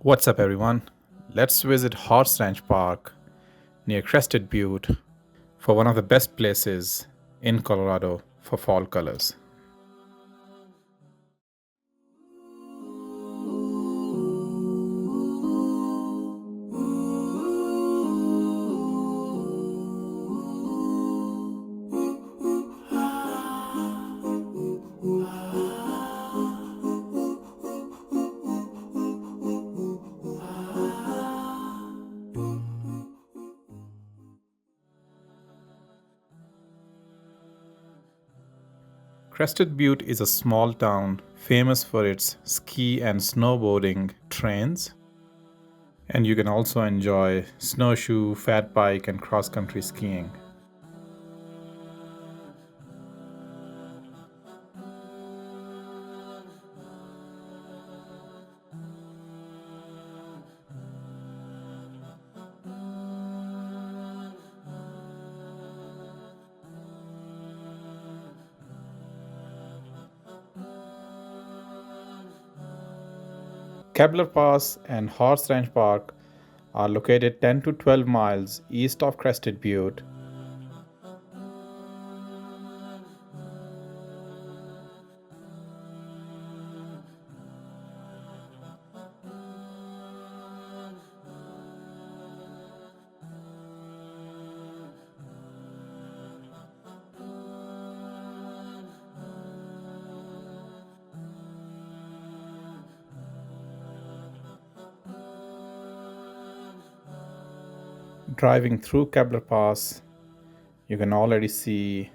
What's up, everyone? Let's visit Horse Ranch Park near Crested Butte for one of the best places in Colorado for fall colors. Crested Butte is a small town famous for its ski and snowboarding trails, and you can also enjoy snowshoe, fat bike, and cross country skiing. Kebler Pass and Horse Ranch Park are located 10 to 12 miles east of Crested Butte. Driving through Kebler Pass, you can already see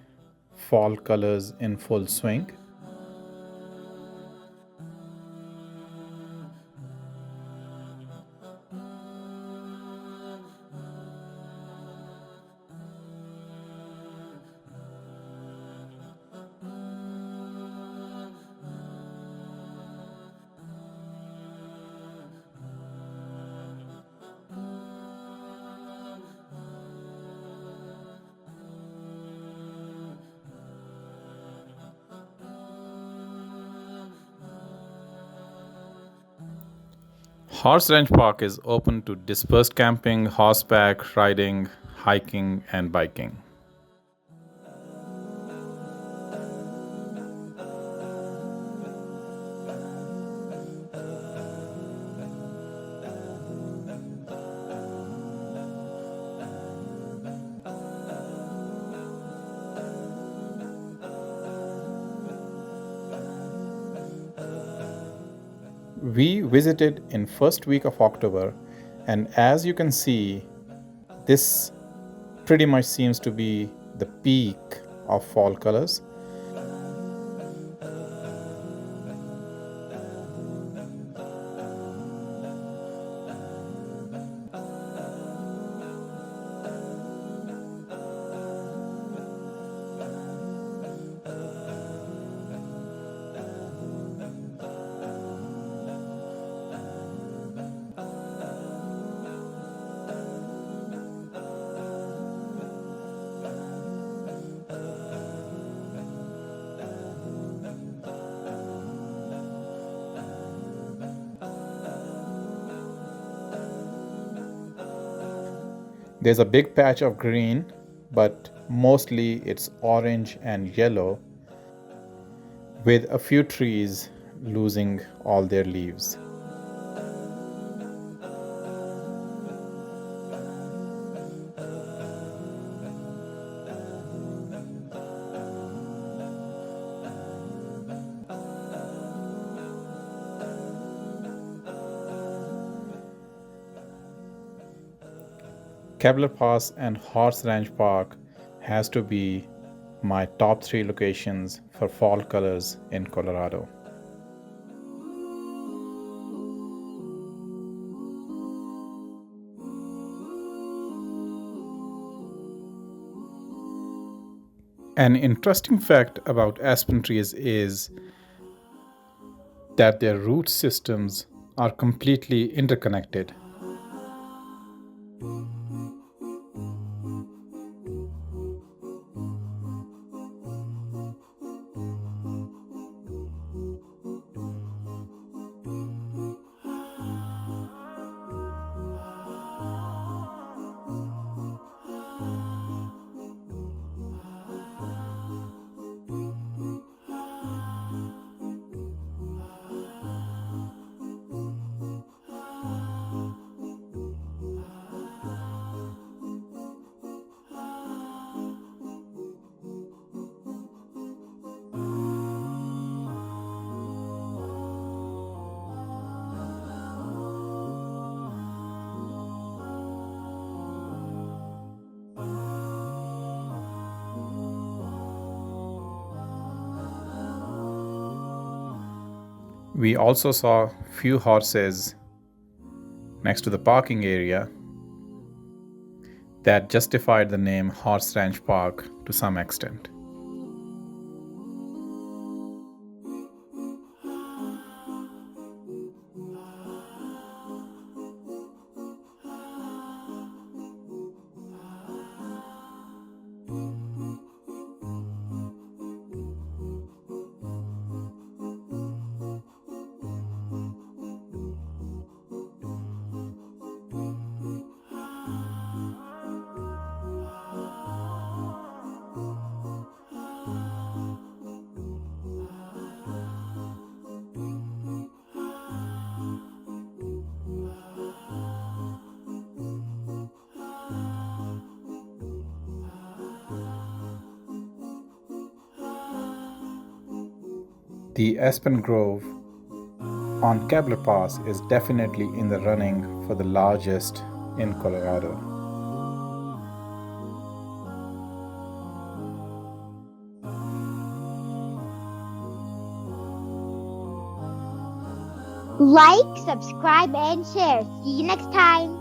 fall colors in full swing. Horse Ranch Park is open to dispersed camping, horseback riding, hiking, and biking. We visited in first week of October, and as you can see, this pretty much seems to be the peak of fall colors. There's a big patch of green, but mostly it's orange and yellow, with a few trees losing all their leaves. Kebler Pass and Horse Ranch Park has to be my top 3 locations for fall colors in Colorado. An interesting fact about aspen trees is that their root systems are completely interconnected. We also saw few horses next to the parking area that justified the name Horse Ranch Park to some extent. The Aspen Grove on Kebler Pass is definitely in the running for the largest in Colorado. Like, subscribe, and share. See you next time.